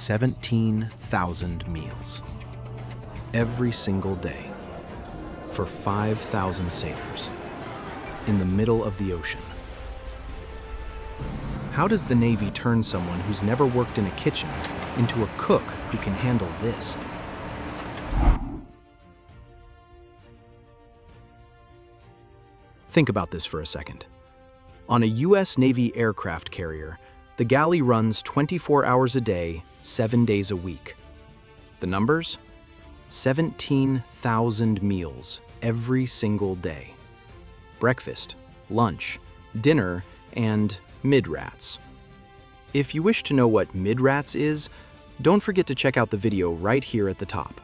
17,000 meals every single day for 5,000 sailors in the middle of the ocean. How does the Navy turn someone who's never worked in a kitchen into a cook who can handle this? Think about this for a second. On a U.S. Navy aircraft carrier, the galley runs 24 hours a day, 7 days a week. The numbers? 17,000 meals every single day. Breakfast, lunch, dinner, and mid-rats. If you wish to know what mid-rats is, don't forget to check out the video right here at the top.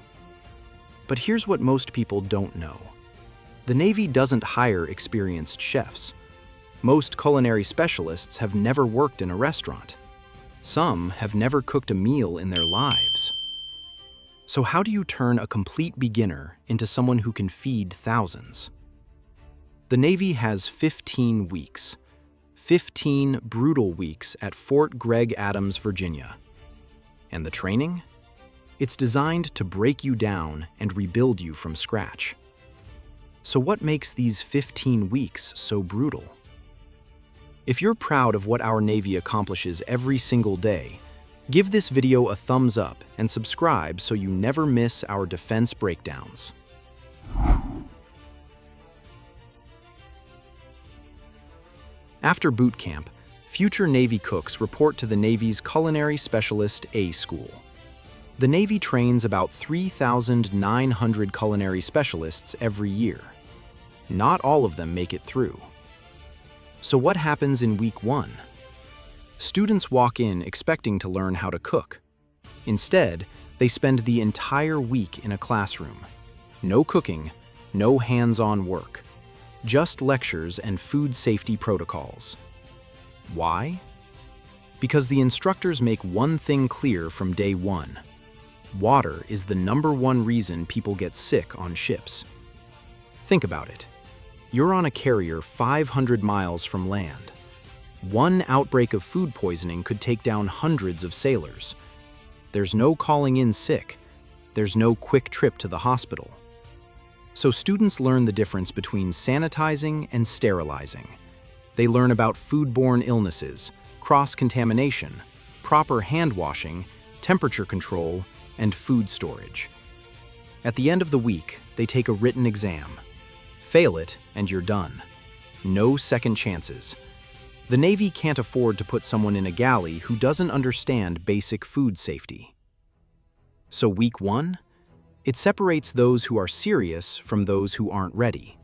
But here's what most people don't know. The Navy doesn't hire experienced chefs. Most culinary specialists have never worked in a restaurant. Some have never cooked a meal in their lives. So how do you turn a complete beginner into someone who can feed thousands? The Navy has 15 weeks. 15 brutal weeks at Fort Gregg Adams, Virginia. And the training? It's designed to break you down and rebuild you from scratch. So what makes these 15 weeks so brutal? If you're proud of what our Navy accomplishes every single day, give this video a thumbs up and subscribe so you never miss our defense breakdowns. After boot camp, future Navy cooks report to the Navy's Culinary Specialist A School. The Navy trains about 3,900 culinary specialists every year. Not all of them make it through. So what happens in week 1? Students walk in expecting to learn how to cook. Instead, they spend the entire week in a classroom. No cooking, no hands-on work. Just lectures and food safety protocols. Why? Because the instructors make one thing clear from day 1. Water is the #1 reason people get sick on ships. Think about it. You're on a carrier 500 miles from land. One outbreak of food poisoning could take down hundreds of sailors. There's no calling in sick. There's no quick trip to the hospital. So students learn the difference between sanitizing and sterilizing. They learn about foodborne illnesses, cross-contamination, proper hand washing, temperature control, and food storage. At the end of the week, they take a written exam. Fail it, and you're done. No second chances. The Navy can't afford to put someone in a galley who doesn't understand basic food safety. So week 1? It separates those who are serious from those who aren't ready.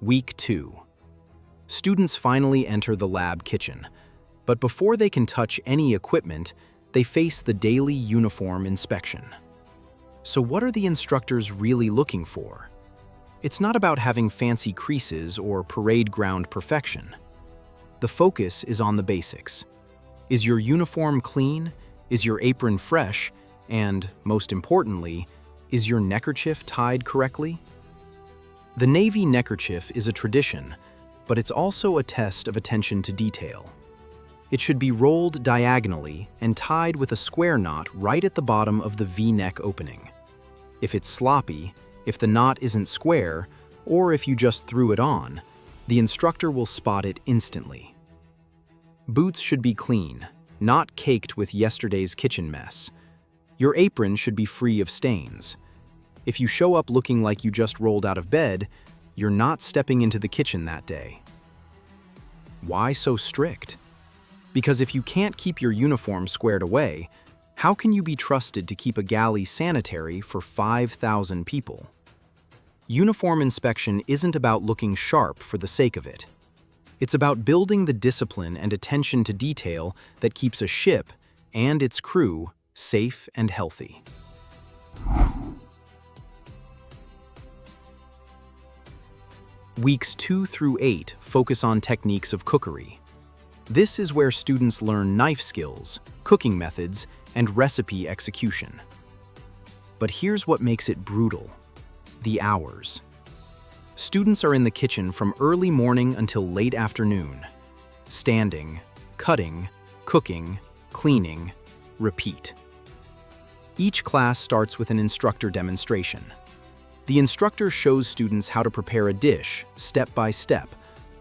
Week 2. Students finally enter the lab kitchen, but before they can touch any equipment, they face the daily uniform inspection. So what are the instructors really looking for? It's not about having fancy creases or parade ground perfection. The focus is on the basics. Is your uniform clean? Is your apron fresh? And, most importantly, is your neckerchief tied correctly? The Navy neckerchief is a tradition, but it's also a test of attention to detail. It should be rolled diagonally and tied with a square knot right at the bottom of the V-neck opening. If it's sloppy, if the knot isn't square, or if you just threw it on, the instructor will spot it instantly. Boots should be clean, not caked with yesterday's kitchen mess. Your apron should be free of stains. If you show up looking like you just rolled out of bed, you're not stepping into the kitchen that day. Why so strict? Because if you can't keep your uniform squared away, how can you be trusted to keep a galley sanitary for 5,000 people? Uniform inspection isn't about looking sharp for the sake of it. It's about building the discipline and attention to detail that keeps a ship and its crew safe and healthy. Weeks 2 through 8 focus on techniques of cookery. This is where students learn knife skills, cooking methods, and recipe execution. But here's what makes it brutal: the hours. Students are in the kitchen from early morning until late afternoon. standing, cutting, cooking, cleaning, repeat. Each class starts with an instructor demonstration. The instructor shows students how to prepare a dish, step by step,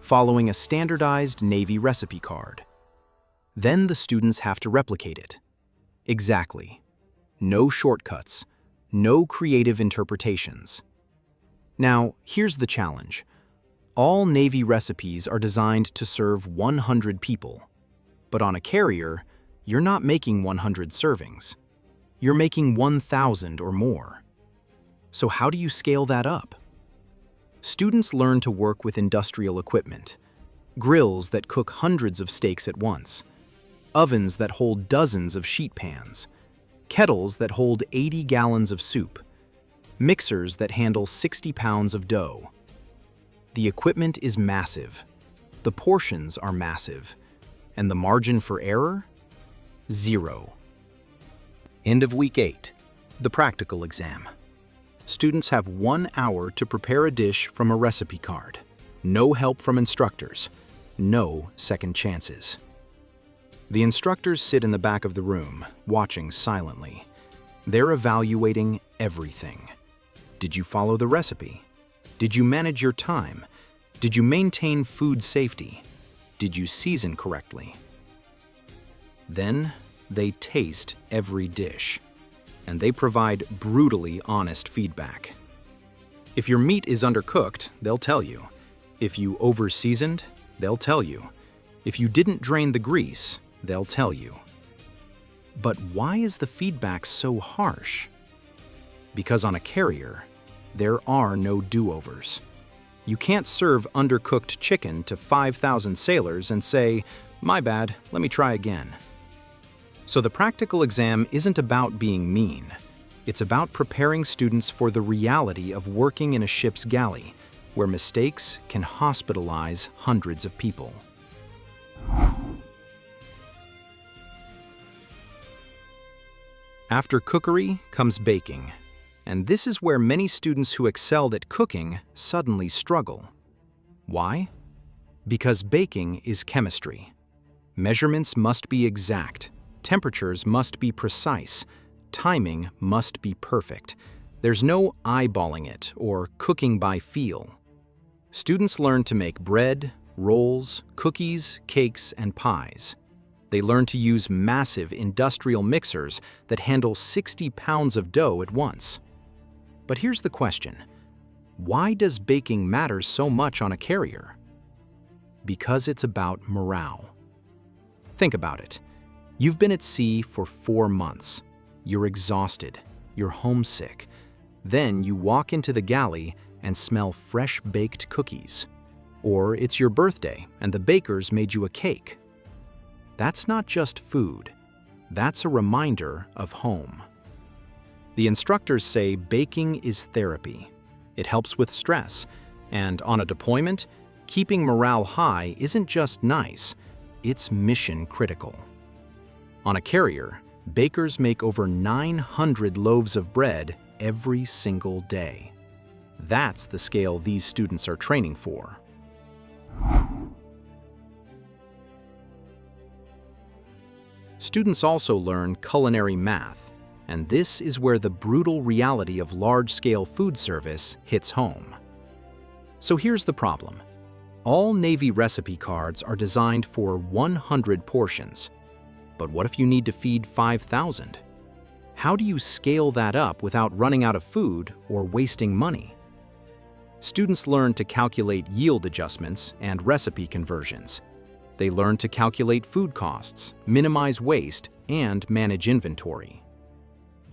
following a standardized Navy recipe card. Then the students have to replicate it. Exactly. No shortcuts, no creative interpretations. Now, here's the challenge. All Navy recipes are designed to serve 100 people. But on a carrier, you're not making 100 servings. You're making 1,000 or more. So how do you scale that up? Students learn to work with industrial equipment, grills that cook hundreds of steaks at once, ovens that hold dozens of sheet pans, kettles that hold 80 gallons of soup, mixers that handle 60 pounds of dough. The equipment is massive, the portions are massive, and the margin for error? Zero. End of week 8, the practical exam. Students have 1 hour to prepare a dish from a recipe card. No help from instructors. No second chances. The instructors sit in the back of the room, watching silently. They're evaluating everything. Did you follow the recipe? Did you manage your time? Did you maintain food safety? Did you season correctly? Then they taste every dish, and they provide brutally honest feedback. If your meat is undercooked, they'll tell you. If you over-seasoned, they'll tell you. If you didn't drain the grease, they'll tell you. But why is the feedback so harsh? Because on a carrier, there are no do-overs. You can't serve undercooked chicken to 5,000 sailors and say, "My bad, let me try again." So the practical exam isn't about being mean. It's about preparing students for the reality of working in a ship's galley, where mistakes can hospitalize hundreds of people. After cookery comes baking, and this is where many students who excelled at cooking suddenly struggle. Why? Because baking is chemistry. Measurements must be exact, temperatures must be precise, timing must be perfect. There's no eyeballing it or cooking by feel. Students learn to make bread, rolls, cookies, cakes, and pies. They learn to use massive industrial mixers that handle 60 pounds of dough at once. But here's the question. Why does baking matter so much on a carrier? Because it's about morale. Think about it. You've been at sea for 4 months. You're exhausted. You're homesick. Then you walk into the galley and smell fresh-baked cookies. Or it's your birthday and the bakers made you a cake. That's not just food. That's a reminder of home. The instructors say baking is therapy. It helps with stress. And on a deployment, keeping morale high isn't just nice, it's mission critical. On a carrier, bakers make over 900 loaves of bread every single day. That's the scale these students are training for. Students also learn culinary math, and this is where the brutal reality of large-scale food service hits home. So here's the problem. All Navy recipe cards are designed for 100 portions. But what if you need to feed 5,000? How do you scale that up without running out of food or wasting money? Students learn to calculate yield adjustments and recipe conversions. They learn to calculate food costs, minimize waste, and manage inventory.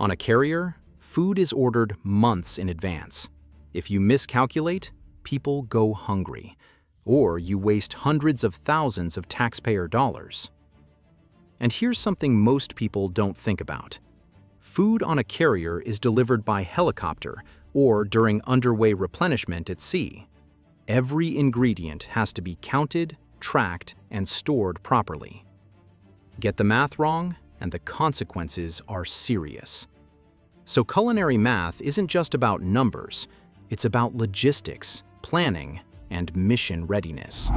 On a carrier, food is ordered months in advance. If you miscalculate, people go hungry, or you waste hundreds of thousands of taxpayer dollars. And here's something most people don't think about. Food on a carrier is delivered by helicopter or during underway replenishment at sea. Every ingredient has to be counted, tracked, and stored properly. Get the math wrong, and the consequences are serious. So culinary math isn't just about numbers, it's about logistics, planning, and mission readiness.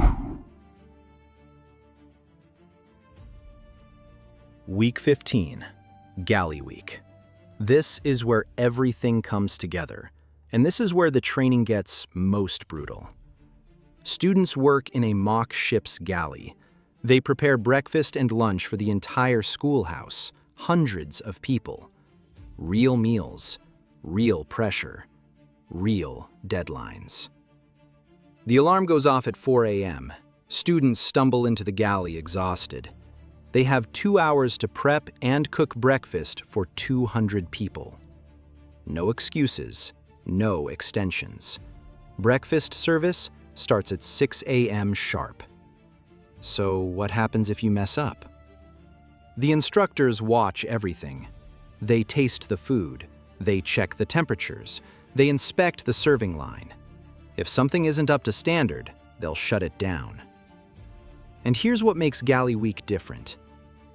Week 15, Galley Week. This is where everything comes together, and this is where the training gets most brutal. Students work in a mock ship's galley. They prepare breakfast and lunch for the entire schoolhouse, hundreds of people. Real meals, real pressure, real deadlines. The alarm goes off at 4 a.m. Students stumble into the galley exhausted. They have 2 hours to prep and cook breakfast for 200 people. No excuses, no extensions. Breakfast service starts at 6 a.m. sharp. So what happens if you mess up? The instructors watch everything. They taste the food. They check the temperatures. They inspect the serving line. If something isn't up to standard, they'll shut it down. And here's what makes Galley Week different.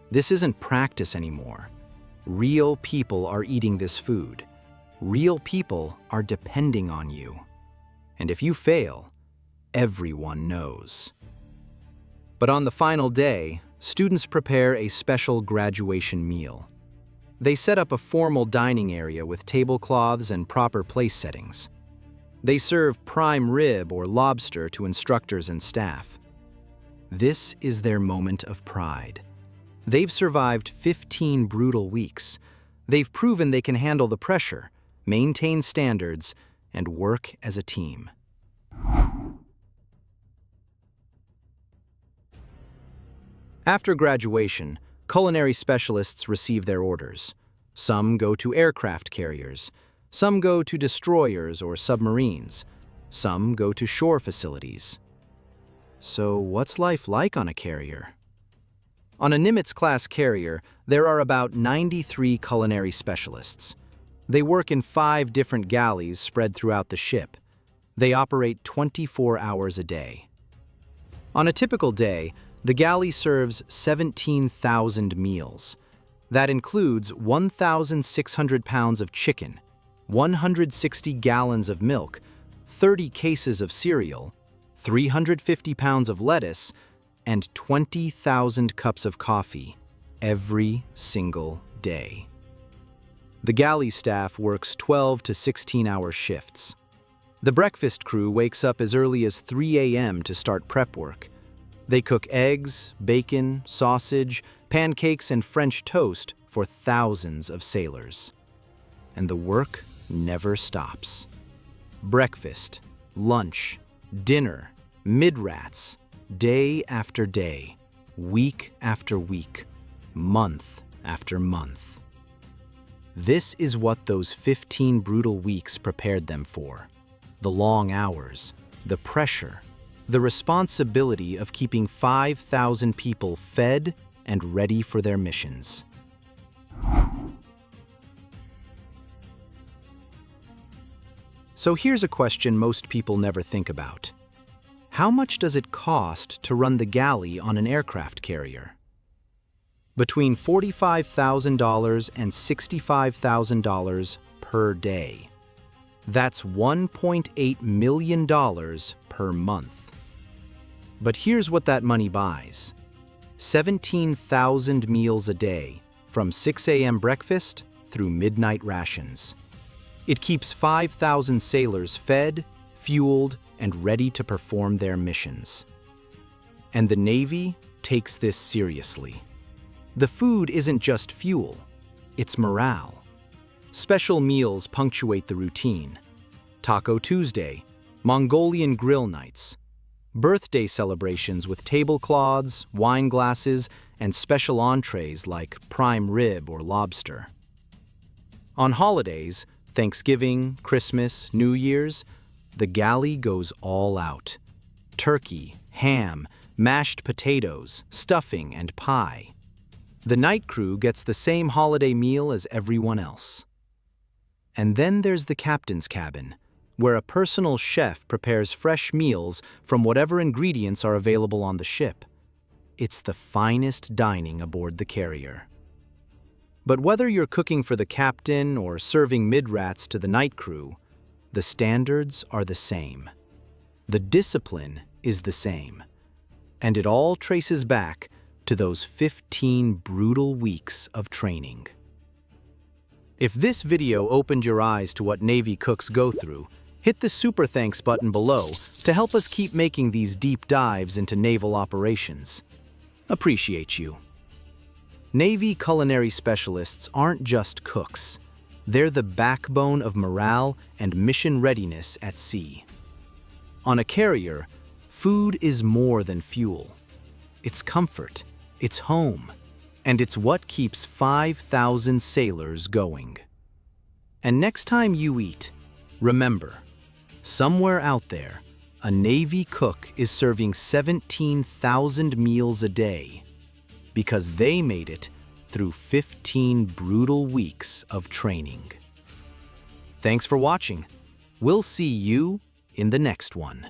This isn't practice anymore. Real people are eating this food. Real people are depending on you. And if you fail, everyone knows. But on the final day, students prepare a special graduation meal. They set up a formal dining area with tablecloths and proper place settings. They serve prime rib or lobster to instructors and staff. This is their moment of pride. They've survived 15 brutal weeks. They've proven they can handle the pressure, maintain standards, and work as a team. After graduation, culinary specialists receive their orders. Some go to aircraft carriers. Some go to destroyers or submarines. Some go to shore facilities. So what's life like on a carrier? On a Nimitz-class carrier, there are about 93 culinary specialists. They work in 5 different galleys spread throughout the ship. They operate 24 hours a day. On a typical day, the galley serves 17,000 meals. That includes 1,600 pounds of chicken, 160 gallons of milk, 30 cases of cereal, 350 pounds of lettuce, and 20,000 cups of coffee every single day. The galley staff works 12 to 16-hour shifts. The breakfast crew wakes up as early as 3 a.m. to start prep work. They cook eggs, bacon, sausage, pancakes, and French toast for thousands of sailors. And the work never stops. Breakfast, lunch, dinner, mid-rats, day after day, week after week, month after month. This is what those 15 brutal weeks prepared them for. The long hours, the pressure, the responsibility of keeping 5,000 people fed and ready for their missions. So here's a question most people never think about. How much does it cost to run the galley on an aircraft carrier? Between $45,000 and $65,000 per day. That's $1.8 million per month. But here's what that money buys. 17,000 meals a day, from 6 a.m. breakfast through midnight rations. It keeps 5,000 sailors fed, fueled, and ready to perform their missions. And the Navy takes this seriously. The food isn't just fuel, it's morale. Special meals punctuate the routine. Taco Tuesday, Mongolian grill nights, birthday celebrations with tablecloths, wine glasses, and special entrees like prime rib or lobster. On holidays, Thanksgiving, Christmas, New Year's, the galley goes all out. Turkey, ham, mashed potatoes, stuffing, and pie. The night crew gets the same holiday meal as everyone else. And then there's the captain's cabin, where a personal chef prepares fresh meals from whatever ingredients are available on the ship. It's the finest dining aboard the carrier. But whether you're cooking for the captain or serving mid-rats to the night crew, the standards are the same. The discipline is the same. And it all traces back to those 15 brutal weeks of training. If this video opened your eyes to what Navy cooks go through, hit the super thanks button below to help us keep making these deep dives into naval operations. Appreciate you. Navy culinary specialists aren't just cooks. They're the backbone of morale and mission readiness at sea. On a carrier, food is more than fuel. It's comfort, it's home, and it's what keeps 5,000 sailors going. And next time you eat, remember, somewhere out there, a Navy cook is serving 17,000 meals a day because they made it through 15 brutal weeks of training. Thanks for watching. We'll see you in the next one.